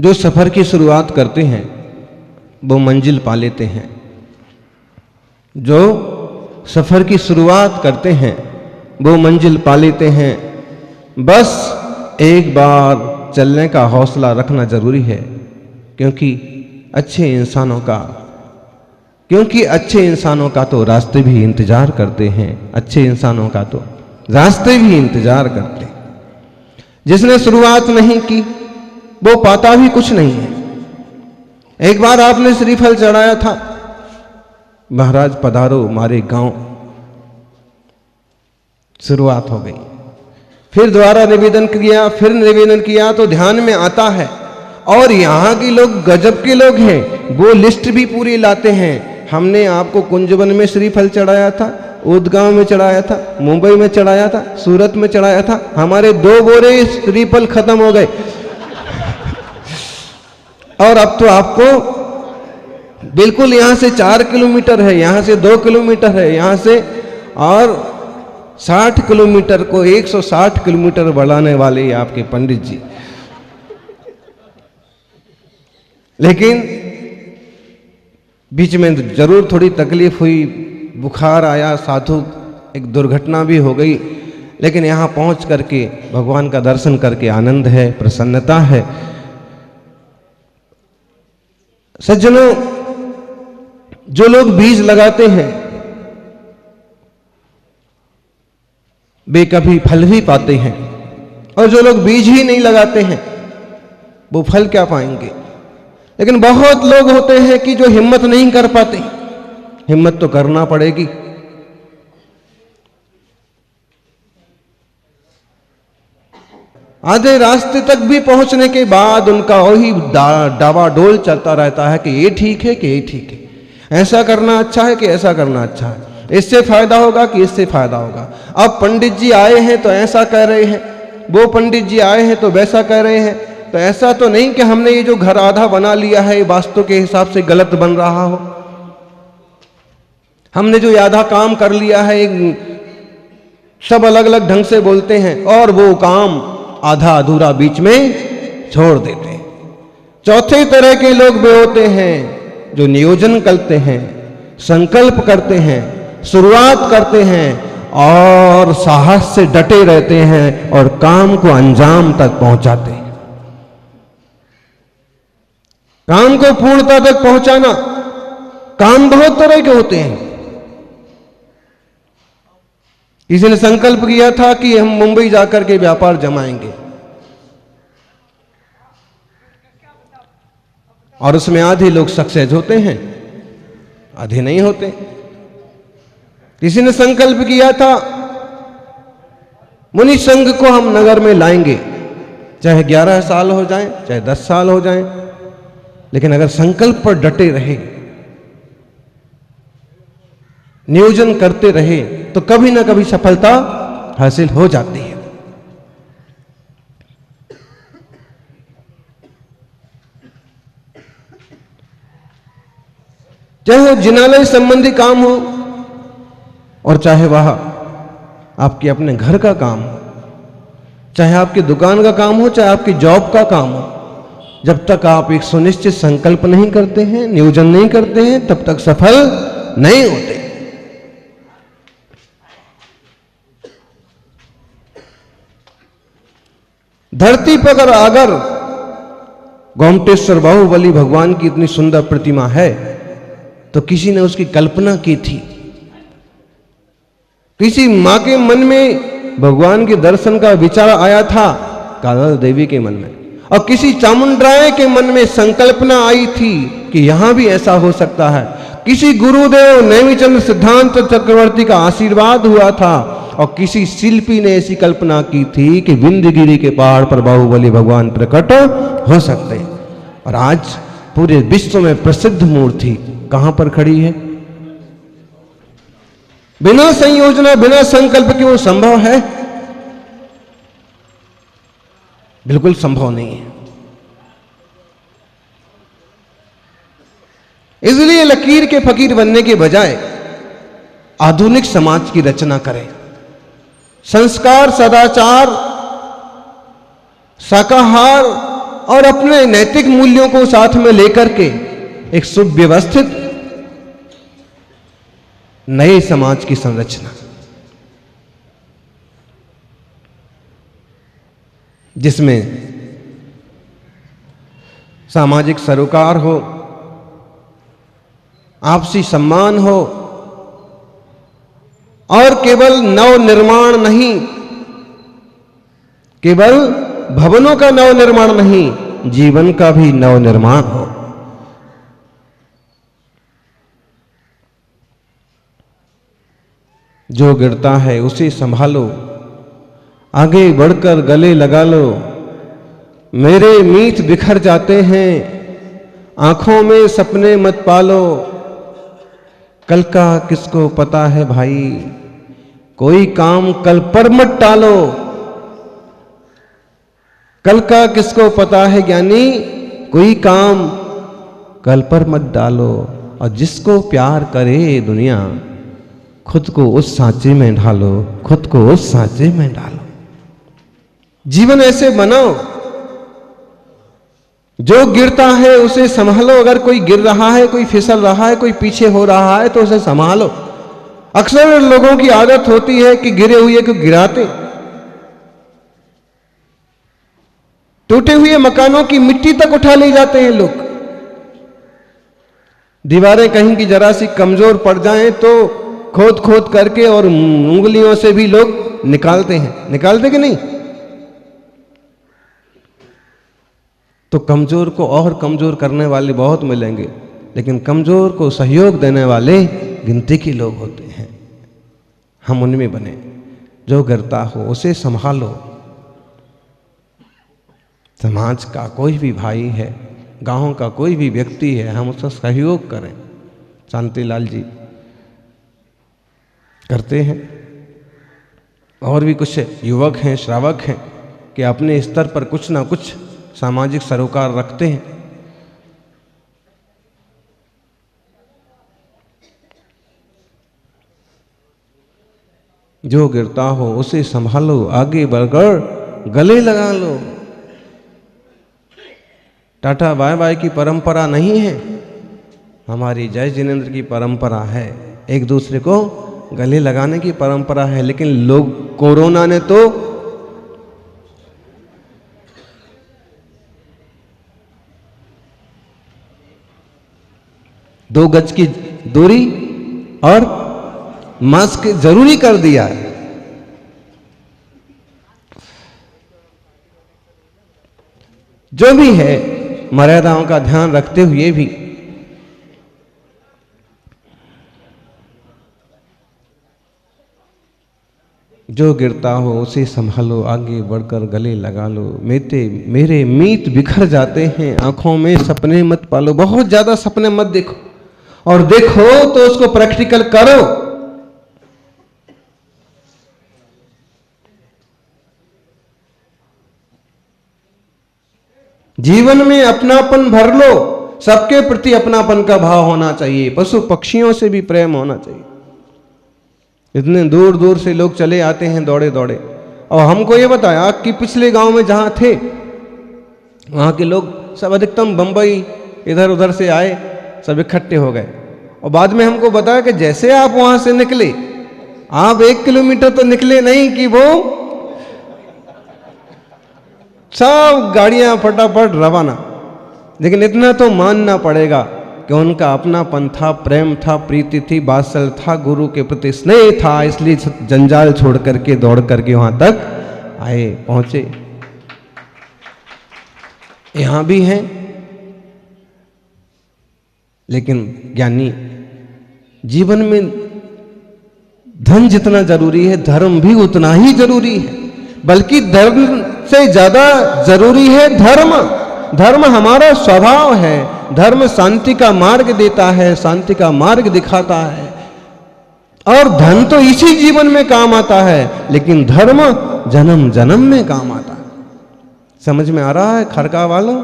जो सफर की शुरुआत करते हैं वो मंजिल पा लेते हैं। जो सफर की शुरुआत करते हैं वो मंजिल पा लेते हैं। बस एक बार चलने का हौसला रखना जरूरी है, क्योंकि अच्छे इंसानों का तो रास्ते भी इंतजार करते हैं। अच्छे इंसानों का तो रास्ते भी इंतजार करते हैं। जिसने शुरुआत नहीं की वो पाता भी कुछ नहीं है। एक बार आपने श्रीफल चढ़ाया था, महाराज पधारो मारे गांव, शुरुआत हो गई। फिर दोबारा निवेदन किया तो ध्यान में आता है। और यहां के लोग गजब के लोग हैं, वो लिस्ट भी पूरी लाते हैं। हमने आपको कुंजवन में श्रीफल चढ़ाया था, उदगांव में चढ़ाया था, मुंबई में चढ़ाया था, सूरत में चढ़ाया था, हमारे 2 बोरे श्रीफल खत्म हो गए। और अब तो आपको बिल्कुल यहां से 4 किलोमीटर है, यहां से 2 किलोमीटर है, यहां से और 60 किलोमीटर को 160 किलोमीटर बढ़ाने वाले आपके पंडित जी। लेकिन बीच में जरूर थोड़ी तकलीफ हुई, बुखार आया, साधु एक दुर्घटना भी हो गई। लेकिन यहां पहुंच करके भगवान का दर्शन करके आनंद है, प्रसन्नता है। सज्जनों, जो लोग बीज लगाते हैं वे कभी फल भी पाते हैं, और जो लोग बीज ही नहीं लगाते हैं वो फल क्या पाएंगे। लेकिन बहुत लोग होते हैं कि जो हिम्मत नहीं कर पाते। हिम्मत तो करना पड़ेगी। आधे रास्ते तक भी पहुंचने के बाद उनका वही डावाडोल चलता रहता है कि ये ठीक है कि ये ठीक है, ऐसा करना अच्छा है कि ऐसा करना अच्छा है, इससे फायदा होगा कि इससे फायदा होगा। अब पंडित जी आए हैं तो ऐसा कह रहे हैं, वो पंडित जी आए हैं तो वैसा कह रहे हैं। तो ऐसा तो नहीं कि हमने ये जो घर आधा बना लिया है ये वास्तु के हिसाब से गलत बन रहा हो। हमने जो आधा काम कर लिया है, सब अलग अलग ढंग से बोलते हैं और वो काम आधा अधूरा बीच में छोड़ देते हैं। चौथे तरह के लोग वे होते हैं जो नियोजन करते हैं, संकल्प करते हैं, शुरुआत करते हैं और साहस से डटे रहते हैं और काम को अंजाम तक पहुंचाते हैं। काम को पूर्णता तक पहुंचाना, काम बहुत तरह के होते हैं। किसी ने संकल्प किया था कि हम मुंबई जाकर के व्यापार जमाएंगे, और उसमें आधे लोग सक्सेस होते हैं, आधे नहीं होते। किसी ने संकल्प किया था मुनि संघ को हम नगर में लाएंगे, चाहे 11 साल हो जाएं, चाहे 10 साल हो जाएं, लेकिन अगर संकल्प पर डटे रहे, नियोजन करते रहे तो कभी ना कभी सफलता हासिल हो जाती है। चाहे वो जिनालय संबंधी काम हो और चाहे वह आपके अपने घर का काम हो, चाहे आपकी दुकान का काम हो, चाहे आपकी जॉब का काम हो, जब तक आप एक सुनिश्चित संकल्प नहीं करते हैं, नियोजन नहीं करते हैं, तब तक सफल नहीं होते। धरती पर अगर गोमटेश्वर बाहुबली भगवान की इतनी सुंदर प्रतिमा है तो किसी ने उसकी कल्पना की थी। किसी मां के मन में भगवान के दर्शन का विचार आया था, काला देवी के मन में, और किसी चामुंडराय के मन में संकल्पना आई थी कि यहां भी ऐसा हो सकता है। किसी गुरुदेव नेमिचंद्र सिद्धांत चक्रवर्ती का आशीर्वाद हुआ था, और किसी शिल्पी ने ऐसी कल्पना की थी कि विंध्यगिरी के पहाड़ पर बाहुबली भगवान प्रकट हो सकते हैं। और आज पूरे विश्व में प्रसिद्ध मूर्ति कहां पर खड़ी है? बिना संयोजना, बिना संकल्प के वो संभव है? बिल्कुल संभव नहीं है। इसलिए लकीर के फकीर बनने के बजाय आधुनिक समाज की रचना करें। संस्कार, सदाचार, शाकाहार और अपने नैतिक मूल्यों को साथ में लेकर के एक सुव्यवस्थित नए समाज की संरचना, जिसमें सामाजिक सरोकार हो, आपसी सम्मान हो, और केवल नव निर्माण नहीं, केवल भवनों का नव निर्माण नहीं, जीवन का भी नव निर्माण हो। जो गिरता है उसे संभालो, आगे बढ़कर गले लगा लो। मेरे मीत बिखर जाते हैं, आंखों में सपने मत पालो। कल का किसको पता है भाई, कोई काम कल पर मत टालो। कल का किसको पता है ज्ञानी, कोई काम कल पर मत डालो। और जिसको प्यार करे दुनिया, खुद को उस सांचे में ढालो, खुद को उस सांचे में डालो। जीवन ऐसे बनाओ, जो गिरता है उसे संभालो। अगर कोई गिर रहा है, कोई फिसल रहा है, कोई पीछे हो रहा है, तो उसे संभालो। अक्सर लोगों की आदत होती है कि गिरे हुए को गिराते। टूटे हुए मकानों की मिट्टी तक उठा ले जाते हैं लोग। दीवारें कहीं की जरा सी कमजोर पड़ जाएं तो खोद खोद करके और उंगलियों से भी लोग निकालते हैं। निकालते कि नहीं? तो कमजोर को और कमजोर करने वाले बहुत मिलेंगे, लेकिन कमजोर को सहयोग देने वाले गिनती के लोग होते हैं। हम उनमें बने। जो गिरता हो उसे संभालो। समाज का कोई भी भाई है, गांव का कोई भी व्यक्ति है, हम उसका सहयोग करें। शांतिलाल जी करते हैं, और भी कुछ युवक हैं, श्रावक हैं कि अपने स्तर पर कुछ ना कुछ सामाजिक सरोकार रखते हैं। जो गिरता हो उसे संभालो, आगे बढ़कर गले लगा लो। टाटा बाय बाय की परंपरा नहीं है, हमारी जय जिनेंद्र की परंपरा है। एक दूसरे को गले लगाने की परंपरा है। लेकिन लोग, कोरोना ने तो दो गज की दूरी और मास्क जरूरी कर दिया है। जो भी है, मर्यादाओं का ध्यान रखते हुए भी जो गिरता हो उसे संभालो, आगे बढ़कर गले लगा लो। मेरे मीत बिखर जाते हैं, आंखों में सपने मत पालो। बहुत ज्यादा सपने मत देखो, और देखो तो उसको प्रैक्टिकल करो। जीवन में अपनापन भर लो। सबके प्रति अपनापन का भाव होना चाहिए। पशु पक्षियों से भी प्रेम होना चाहिए। इतने दूर दूर से लोग चले आते हैं दौड़े दौड़े, और हमको ये बताया कि पिछले गांव में जहां थे वहां के लोग सब अधिकतम बंबई इधर उधर से आए, सब इकट्ठे हो गए। और बाद में हमको बताया कि जैसे आप वहां से निकले, आप 1 किलोमीटर तो निकले नहीं कि वो सब गाड़ियां फटाफट रवाना। लेकिन इतना तो मानना पड़ेगा कि उनका अपनापन था, प्रेम था, प्रीति थी, वात्सल्य था, गुरु के प्रति स्नेह था, इसलिए जंजाल छोड़ करके दौड़ करके वहां तक आए, पहुंचे। यहां भी हैं, लेकिन ज्ञानी जीवन में धन जितना जरूरी है, धर्म भी उतना ही जरूरी है। बल्कि धर्म से ज्यादा जरूरी है धर्म। धर्म हमारा स्वभाव है। धर्म शांति का मार्ग देता है, शांति का मार्ग दिखाता है। और धन तो इसी जीवन में काम आता है, लेकिन धर्म जन्म जन्म में काम आता है। समझ में आ रहा है खरका वालों,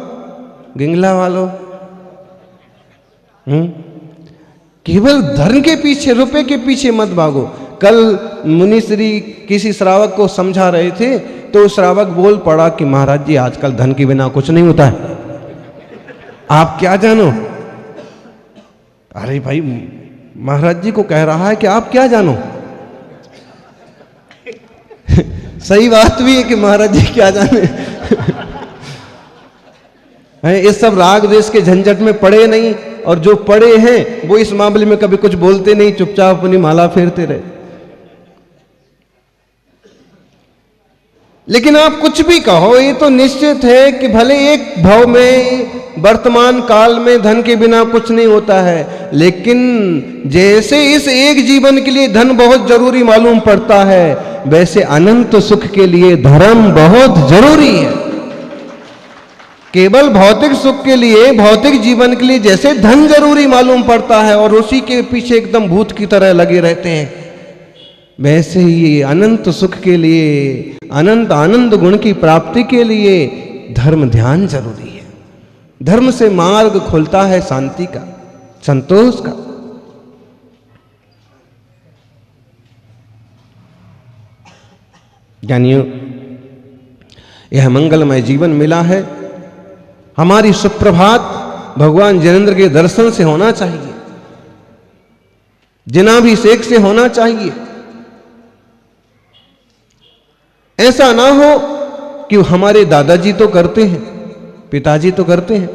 गिंगला वालों? केवल धन के पीछे, रुपए के पीछे मत भागो। कल मुनिश्री किसी श्रावक को समझा रहे थे तो श्रावक बोल पड़ा कि महाराज जी आजकल धन के बिना कुछ नहीं होता है, आप क्या जानो। अरे भाई महाराज जी को कह रहा है कि आप क्या जानो। सही बात भी है कि महाराज जी क्या जाने। इस सब राग द्वेष के झंझट में पड़े नहीं, और जो पड़े हैं वो इस मामले में कभी कुछ बोलते नहीं, चुपचाप अपनी माला फेरते रहे। लेकिन आप कुछ भी कहो, ये तो निश्चित है कि भले एक भाव में वर्तमान काल में धन के बिना कुछ नहीं होता है, लेकिन जैसे इस एक जीवन के लिए धन बहुत जरूरी मालूम पड़ता है, वैसे अनंत सुख के लिए धर्म बहुत जरूरी है। केवल भौतिक सुख के लिए, भौतिक जीवन के लिए जैसे धन जरूरी मालूम पड़ता है और उसी के पीछे एकदम भूत की तरह लगे रहते हैं, वैसे ही अनंत सुख के लिए, अनंत आनंद गुण की प्राप्ति के लिए धर्म ध्यान जरूरी है। धर्म से मार्ग खुलता है शांति का, संतोष का। ज्ञानियों, यह मंगलमय जीवन मिला है, हमारी सुप्रभात भगवान जिनेंद्र के दर्शन से होना चाहिए, जिनाभिषेक से होना चाहिए। ऐसा ना हो कि हमारे दादाजी तो करते हैं, पिताजी तो करते हैं,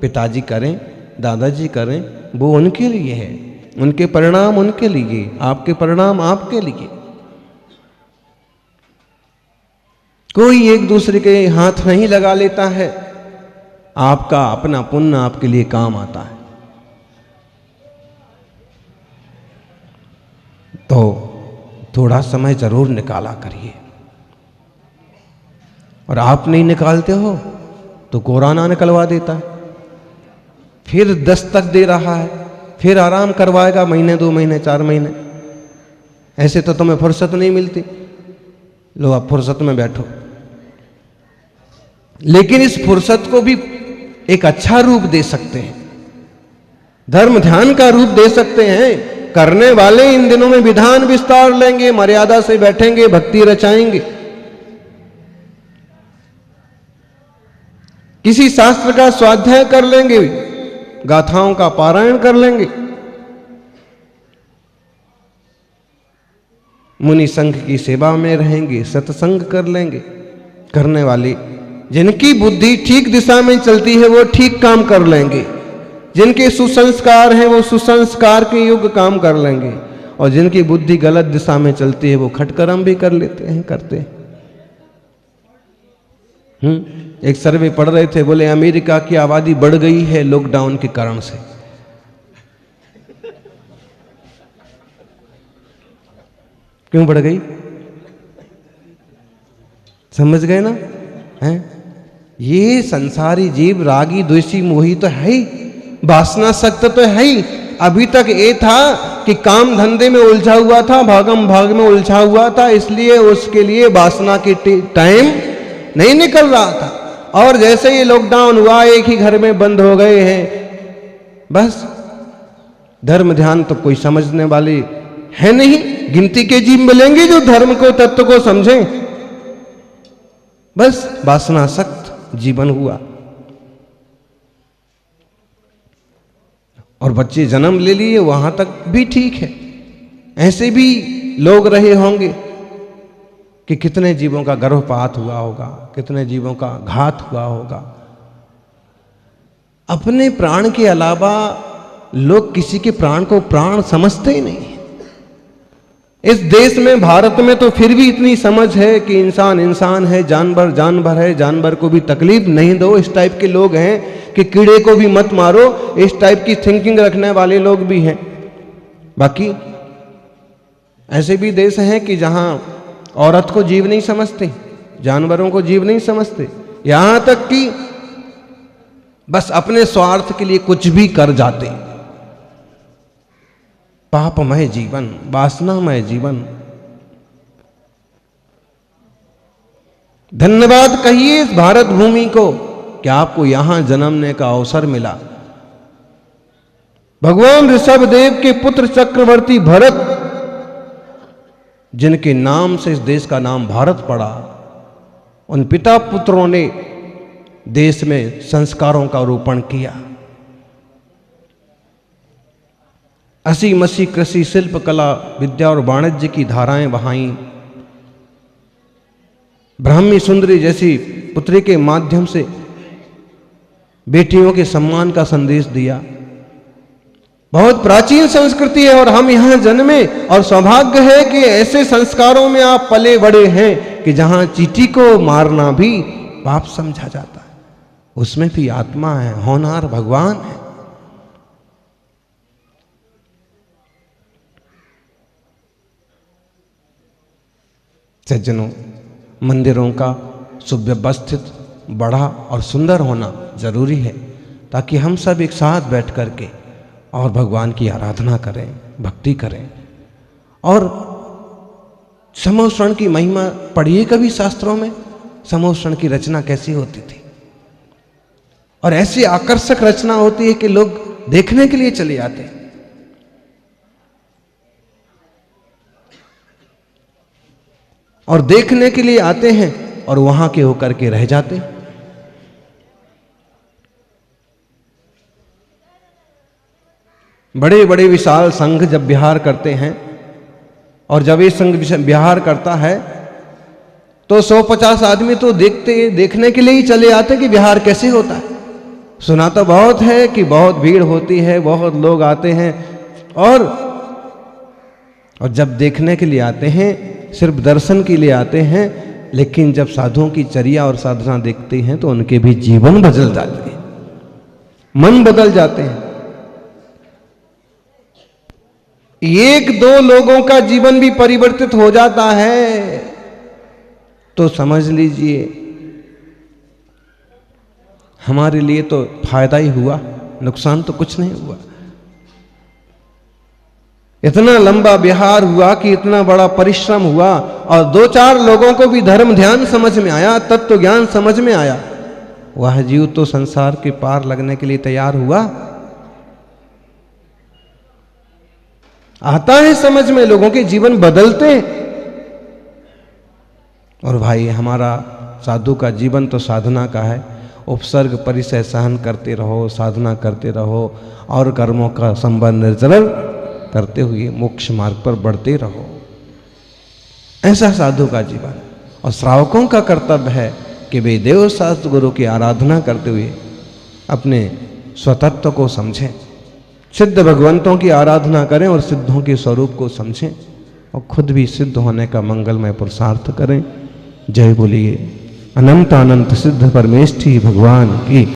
पिताजी करें, दादाजी करें, वो उनके लिए है, उनके परिणाम उनके लिए, आपके परिणाम आपके लिए। कोई एक दूसरे के हाथ नहीं लगा लेता है, आपका अपना पुण्य आपके लिए काम आता है। तो थोड़ा समय जरूर निकाला करिए, और आप नहीं निकालते हो तो कोरोना निकलवा देता है, फिर दस्तक दे रहा है, फिर आराम करवाएगा महीने 2 महीने 4 महीने। ऐसे तो तुम्हें फुर्सत नहीं मिलती, लो आप फुर्सत में बैठो। लेकिन इस फुर्सत को भी एक अच्छा रूप दे सकते हैं, धर्म ध्यान का रूप दे सकते हैं। करने वाले इन दिनों में विधान विस्तार लेंगे, मर्यादा से बैठेंगे, भक्ति रचाएंगे, किसी शास्त्र का स्वाध्याय कर लेंगे, गाथाओं का पारायण कर लेंगे, मुनि संघ की सेवा में रहेंगे, सत्संग कर लेंगे। करने वाले जिनकी बुद्धि ठीक दिशा में चलती है वो ठीक काम कर लेंगे, जिनके सुसंस्कार हैं वो सुसंस्कार के युग काम कर लेंगे, और जिनकी बुद्धि गलत दिशा में चलती है वो खटकर्म भी कर लेते हैं, करते हैं। एक सर्वे पढ़ रहे थे, बोले अमेरिका की आबादी बढ़ गई है लॉकडाउन के कारण से। क्यों बढ़ गई? समझ गए ना? हैं? ये संसारी जीव रागी द्वेषी मोही तो है ही, वासना सक्त तो है ही। अभी तक ये था कि काम धंधे में उलझा हुआ था, भागम भाग में उलझा हुआ था, इसलिए उसके लिए वासना की टाइम नहीं निकल रहा था। और जैसे ही लॉकडाउन हुआ, एक ही घर में बंद हो गए हैं, बस धर्म ध्यान तो कोई समझने वाले है नहीं। गिनती के जीव मिलेंगे जो धर्म को, तत्व को समझें। बस वासना सक्त जीवन हुआ, और बच्चे जन्म ले लिए, वहां तक भी ठीक है। ऐसे भी लोग रहे होंगे कि कितने जीवों का गर्भपात हुआ होगा, कितने जीवों का घात हुआ होगा। अपने प्राण के अलावा लोग किसी के प्राण को प्राण समझते ही नहीं। इस देश में, भारत में तो फिर भी इतनी समझ है कि इंसान इंसान है, जानवर जानवर है, जानवर को भी तकलीफ नहीं दो, इस टाइप के लोग हैं कि कीड़े को भी मत मारो, इस टाइप की थिंकिंग रखने वाले लोग भी हैं। बाकी ऐसे भी देश हैं कि जहां औरत को जीव नहीं समझते, जानवरों को जीव नहीं समझते, यहां तक कि बस अपने स्वार्थ के लिए कुछ भी कर जाते। पापमय जीवन, वासनामय जीवन। धन्यवाद कहिए इस भारत भूमि को कि आपको यहां जन्मने का अवसर मिला। भगवान ऋषभदेव के पुत्र चक्रवर्ती भरत जिनके नाम से इस देश का नाम भारत पड़ा, उन पिता पुत्रों ने देश में संस्कारों का रोपण किया। 80 मसी कृषि, शिल्प, कला, विद्या और वाणिज्य की धाराएं बहाई। ब्राह्मी सुंदरी जैसी पुत्री के माध्यम से बेटियों के सम्मान का संदेश दिया। बहुत प्राचीन संस्कृति है और हम यहां जन्मे, और सौभाग्य है कि ऐसे संस्कारों में आप पले बड़े हैं कि जहां चींटी को मारना भी पाप समझा जाता है, उसमें भी आत्मा है, होनहार भगवान है। सज्जनों, मंदिरों का सुव्यवस्थित, बड़ा और सुंदर होना जरूरी है, ताकि हम सब एक साथ बैठ करके और भगवान की आराधना करें, भक्ति करें। और समोषण की महिमा पढ़िए कभी शास्त्रों में, समोषण की रचना कैसी होती थी, और ऐसी आकर्षक रचना होती है कि लोग देखने के लिए चले आते हैं। और देखने के लिए आते हैं और वहां के होकर के रह जाते हैं। बड़े बड़े विशाल संघ जब विहार करते हैं, और जब ये संघ विहार करता है तो 150 आदमी तो देखने के लिए ही चले आते कि विहार कैसे होता है। सुना तो बहुत है कि बहुत भीड़ होती है, बहुत लोग आते हैं, और जब देखने के लिए आते हैं, सिर्फ दर्शन के लिए आते हैं, लेकिन जब साधुओं की चर्या और साधना देखते हैं तो उनके भी जीवन बदल जाते हैं, मन बदल जाते हैं। एक दो लोगों का जीवन भी परिवर्तित हो जाता है तो समझ लीजिए हमारे लिए तो फायदा ही हुआ, नुकसान तो कुछ नहीं हुआ। इतना लंबा विहार हुआ कि इतना बड़ा परिश्रम हुआ, और 2-4 लोगों को भी धर्म ध्यान समझ में आया, तत्व ज्ञान समझ में आया। वह जीव तो संसार के पार लगने के लिए तैयार हुआ। आता है समझ में, लोगों के जीवन बदलते हैं। और भाई, हमारा साधु का जीवन तो साधना का है। उपसर्ग परिसय सहन करते रहो, साधना करते रहो, और कर्मों का संबंध निर्जल करते हुए मोक्ष मार्ग पर बढ़ते रहो। ऐसा साधु का जीवन। और श्रावकों का कर्तव्य है कि वे देव शास्त्र गुरु की आराधना करते हुए अपने स्वतत्व को समझें, सिद्ध भगवंतों की आराधना करें और सिद्धों के स्वरूप को समझें, और खुद भी सिद्ध होने का मंगलमय पुरुषार्थ करें। जय बोलिए अनंत अनंत सिद्ध परमेष्ठी भगवान की।